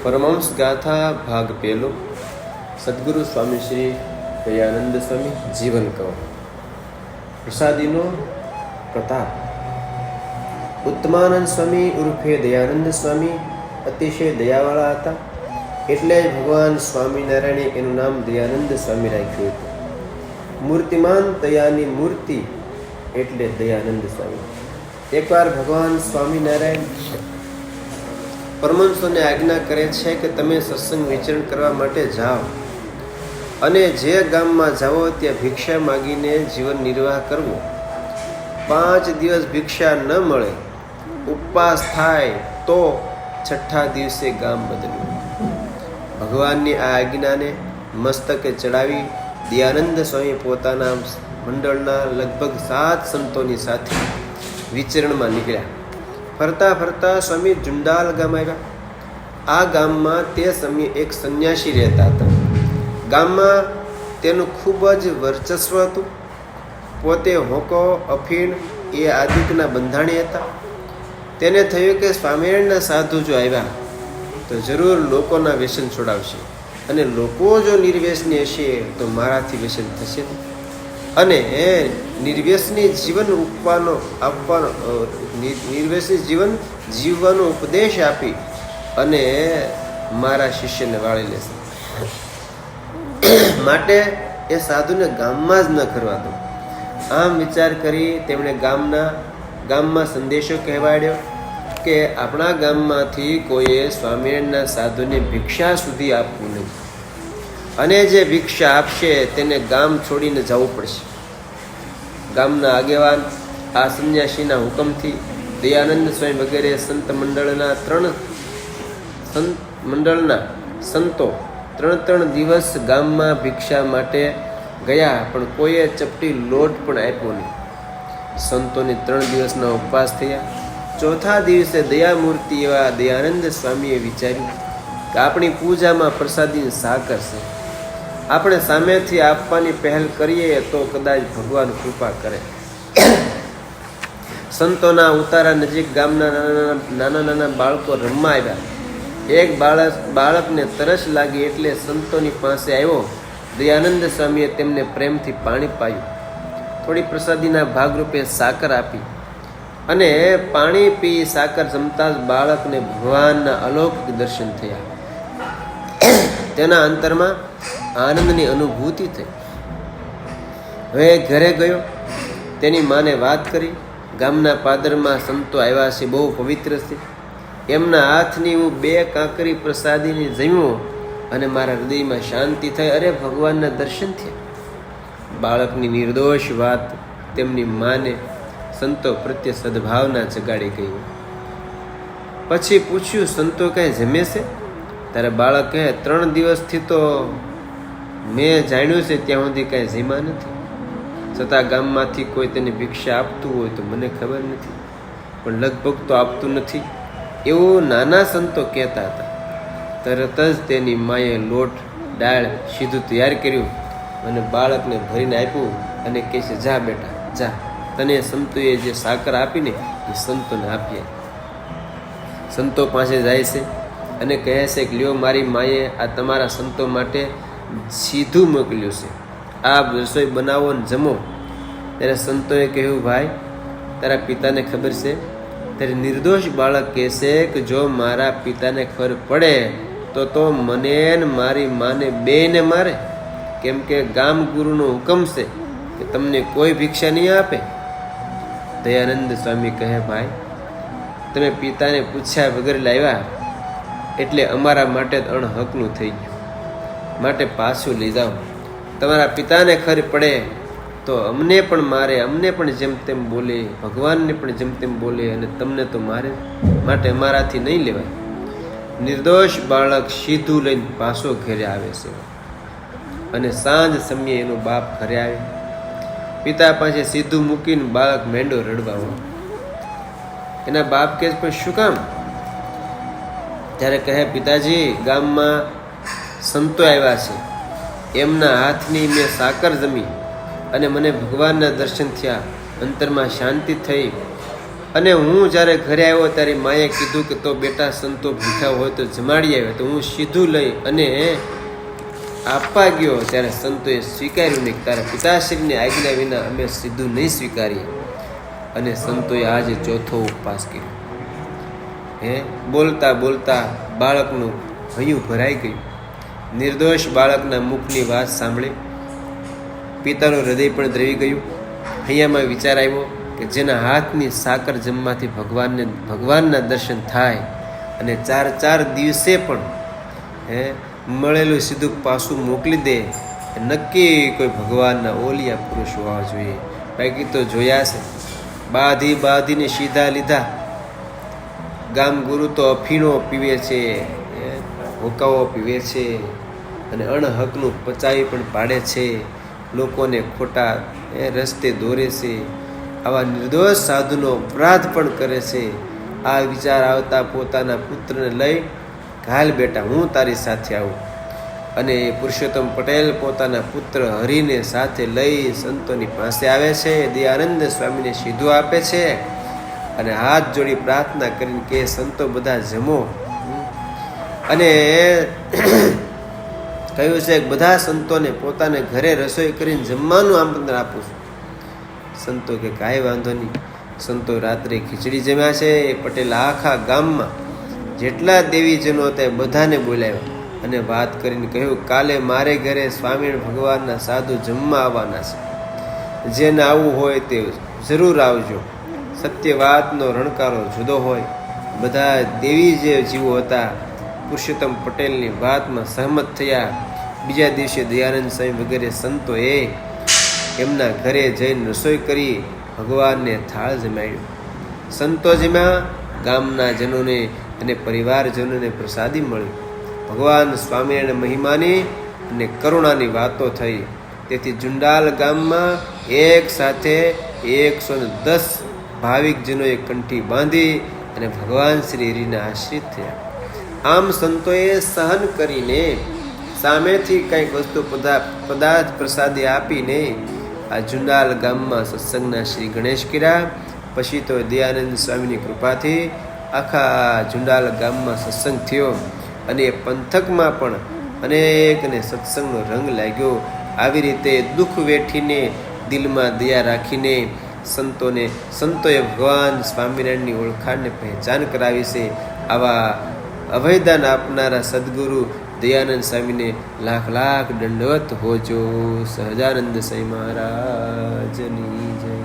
परमहंस गाथा भाग पहलो। सद्गुरु स्वामी श्री दयानंद स्वामी जीवन कहो। प्रसादीनो प्रताप। उत्तमानंद स्वामी उर्फे दयानंद स्वामी अतिशय दयावाळा હતા, એટલે જ ભગવાન સ્વામિનારાયણે એનું નામ દયાનંદ સ્વામી રાખ્યું હતું. મૂર્તિમાન દયાની મૂર્તિ એટલે દયાનંદ સ્વામી. એકવાર ભગવાન સ્વામિનારાયણ પરમહંસોને આજ્ઞા કરે છે કે તમે સત્સંગ વિચરણ કરવા માટે જાઓ અને જે ગામમાં જાઓ ત્યાં ભિક્ષા માગીને જીવન નિર્વાહ કરવો. 5 દિવસ ભિક્ષા ન મળે, ઉપવાસ થાય તો 6ઠા દિવસે ગામ બદલવું. ભગવાનની આ આજ્ઞાને મસ્તકે ચડાવી દયાનંદ સ્વામી પોતાના મંડળના લગભગ 7 સંતોની સાથે વિચરણમાં નીકળ્યા. ફરતા ફરતા સ્વામી જુંડાલ ગામ આવ્યા. આ ગામમાં તે સમયે એક સંન્યાસી રહેતા હતા. ગામમાં તેનું ખૂબ જ વર્ચસ્વ હતું. પોતે હોકો અફીણ એ આદિકના બંધાણી હતા. તેને થયું કે સ્વામિનારાયણના સાધુ જો આવ્યા તો જરૂર લોકોના વ્યસન છોડાવશે, અને લોકો જો નિર્વ્યસની હશે તો મારાથી વ્યસન થશે અને નિર્વ્યસની જીવન નિર્વ્યસની જીવન જીવવાનો ઉપદેશ આપી અને મારા શિષ્યને વાળી લેશે. માટે એ સાધુને ગામમાં જ ન કરવા દો. આમ વિચાર કરી તેમણે ગામમાં સંદેશો કહેવાડ્યો કે આપણા ગામમાંથી કોઈએ સ્વામિનારાયણના સાધુને ભિક્ષા સુધી આપવું નહીં, અને જે ભિક્ષા આપશે તેને ગામ છોડીને જવું પડશે. ગામના આગેવાન આ સંન્યાસીના હુકમથી દયાનંદ સ્વામી વગેરે સંત મંડળના 3 દિવસ ગામમાં ભિક્ષા માટે ગયા, પણ કોઈએ ચપટી લોટ પણ આપ્યો નહીં. સંતોને 3 દિવસના ઉપવાસ થયા. 4થા દિવસે દયામૂર્તિ એવા દયાનંદ સ્વામીએ વિચાર્યું કે આપણી પૂજામાં પ્રસાદીની સાકર છે, આપણે સામેથી આપવાની પહેલ કરીએ તો કદાચ ભગવાન કૃપા કરે. સંતોના ઉતારા નજીક ગામના નાના બાળકો રમવા આવ્યા. એક બાળકને તરસ લાગી એટલે સંતોની પાસે આવ્યો. દયાનંદ સ્વામીએ તેમને પ્રેમથી પાણી પાયું, થોડી પ્રસાદીના ભાગરૂપે સાકર આપી, અને પાણી પી સાકર જમતા જ બાળકને ભગવાનના અલૌકિક દર્શન થયા. તેના અંતરમાં આનંદની અનુભૂતિ થઈ. હવે ઘરે ગયો, તેની માને વાત કરી. ગામના પાદરમાં સંતો આવ્યા છે, બહુ પવિત્ર છે. એમના હાથની હું 2 કાંકરી પ્રસાદીની જમ્યો અને મારા હૃદયમાં શાંતિ થઈ. અરે ભગવાનના દર્શન થયા. બાળકની નિર્દોષ વાત તેમની માને સંતો પ્રત્યે સદભાવના જગાડી ગઈ. પછી પૂછ્યું, સંતો કંઈ જમે છે? ત્યારે બાળક કહે, 3 દિવસથી તો મેં જાણ્યું છે ત્યાં સુધી કાંઈ જમ્યા નથી. છતાં ગામમાંથી કોઈ તેને ભિક્ષા આપતું હોય તો મને ખબર નથી, પણ લગભગ તો આપતું નથી એવું નાના સંતો કહેતા હતા. તરત જ તેની માએ લોટ દાળ સીધું તૈયાર કર્યું અને બાળકને ભરીને આપ્યું અને કહે છે, જા બેટા જા, તને સંતોએ જે સાકર આપીને એ સંતોને આપીએ. સંતો પાસે જાય છે અને કહે છે કે લ્યો, મારી માએ આ તમારા સંતો માટે સીધું મોકલ્યું છે, આ રસોઈ બનાવો ને જમો. ત્યારે સંતોએ કહ્યું, ભાઈ તારા પિતાને ખબર છે? ત્યારે નિર્દોષ બાળક કહેશે કે જો મારા પિતાને ખબર પડે તો મને ને મારી માને બેયને મારે, કેમ કે ગામ ગુરુનો હુકમ છે કે તમને કોઈ ભિક્ષા નહીં આપે. દયાનંદ સ્વામી કહે, ભાઈ તમે પિતાને પૂછ્યા વગર લાવ્યા એટલે અમારા માટે અણહકનું થઈ ગયું, માટે પાછું લઈ જાઓ. તમારા પિતાને ખબર પડે તો અમને પણ મારે, અમને પણ જેમ તેમ બોલે, ભગવાનને પણ જેમ તેમ બોલે, અને તમને તો મારે, માટે અમારાથી નહીં લેવાય. નિર્દોષ બાળક સીધું લઈને પાછો ઘરે આવે છે, અને સાંજ સમયે એનો બાપ ઘરે આવે. પિતા પાસે સીધું મૂકીને બાળક મેંડો રડવા હોય. એના બાપ કહે, પણ શું કામ? ત્યારે કહે, પિતાજી ગામમાં સંતો આવ્યા છે એમના હાથની મેં સાકર જમી અને મને ભગવાનના દર્શન થયા. અંતરમાં શાંતિ થઈ. અને હું જ્યારે ઘરે આવ્યો ત્યારે માએ કીધું કે તો બેટા સંતો ભૂખ્યા હોય તો જમાડી આવ્યા. તો હું સીધું લઈ અને આપવા ગયો ત્યારે સંતોએ સ્વીકાર્યું નહીં. તારા પિતાશ્રીની આજ્ઞા વિના અમે સીધું નહીં સ્વીકારીએ. અને સંતોએ આજે ચોથો ઉપવાસ કર્યો. બોલતા બોલતા બાળકનું હૈયું ભરાઈ ગયું. નિર્દોષ બાળકના મુખની વાત સાંભળી પિતાનું હૃદય પણ દ્રવી ગયું. હૈયામાં વિચાર આવ્યો કે જેના હાથની સાકર જમવાથી ભગવાનના દર્શન થાય અને 4 દિવસે પણ મળેલું સીધું પાછું મોકલી દે, નક્કી કોઈ ભગવાનના ઓલિયા પુરુષ હોવા જોઈએ. બાકી તો જોયા છે, બાંધીને સીધા લીધા. ગામ ગુરુ તો અફીણો પીવે છે, હોકાઓ પીવે છે અને અણહકનું પચાવી પણ પાડે છે, લોકોને ખોટા રસ્તે દોરે છે, આવા નિર્દોષ સાધુનો અપરાધ પણ કરે છે. આ વિચાર આવતા પોતાના પુત્રને લઈ ઘાલ બેટા હું તારી સાથે આવું. અને પુરુષોત્તમ પટેલ પોતાના પુત્ર હરિને સાથે લઈ સંતોની પાસે આવે છે. દયાનંદ સ્વામીને સીધું આપે છે અને હાથ જોડી પ્રાર્થના કરીને કે સંતો બધા જમો. અને કહ્યું છે કે બધા સંતોને પોતાને ઘરે રસોઈ કરીને જમવાનું આમંત્રણ આપું છું. સંતો કે કાંઈ વાંધો નહીં. સંતો રાત્રે ખીચડી જમ્યા છે. પટેલ આખા ગામમાં જેટલા દેવીજનો હતા બધાને બોલાવ્યા અને વાત કરીને કહ્યું કાલે મારે ઘરે સ્વામિનારાયણ ભગવાનના સાધુ જમવા આવવાના છે. જેને આવવું હોય તે જરૂર આવજો. સત્ય વાતનો રણકારો જુદો હોય. બધા દેવી જે જીવો હતા પુરુષોત્તમ પટેલની વાતમાં સહમત થયા. બીજા દિવસે દયાનંદ સ્વામી વગેરે સંતોએ એમના ઘરે જઈને રસોઈ કરી ભગવાનને થાળ જમાડ્યું. સંતો જમ્યા, ગામના જનોને અને પરિવારજનોને પ્રસાદી મળી. ભગવાન સ્વામિનારાયણ મહિમાની અને કરુણાની વાતો થઈ. તેથી જુંડાલ ગામમાં એક સાથે 110 ભાવિકજનોએ કંઠી બાંધી અને ભગવાન શ્રી હરિના આશ્રિત થયા. આમ સંતોએ સહન કરીને સામેથી કંઈક વસ્તુ પદાર્થ પ્રસાદી આપીને આ જુંડાલ ગામમાં સત્સંગના શ્રી ગણેશ કર્યા. પછી તો દયાનંદ સ્વામીની કૃપાથી આખા જુંડાલ ગામમાં સત્સંગ થયો અને એ પંથકમાં પણ અનેકને સત્સંગનો રંગ લાગ્યો. આવી રીતે દુઃખ વેઠીને દિલમાં દયા રાખીને સંતોએ ભગવાન સ્વામિનારાયણની ઓળખાણને પહેચાન કરાવી છે. આવા અભયદાન આપનારા સદગુરુ દયાનંદ સ્વામીને લાખ લાખ દંડવત હોજો. સહજાનંદ સ્વામી મહારાજની જય.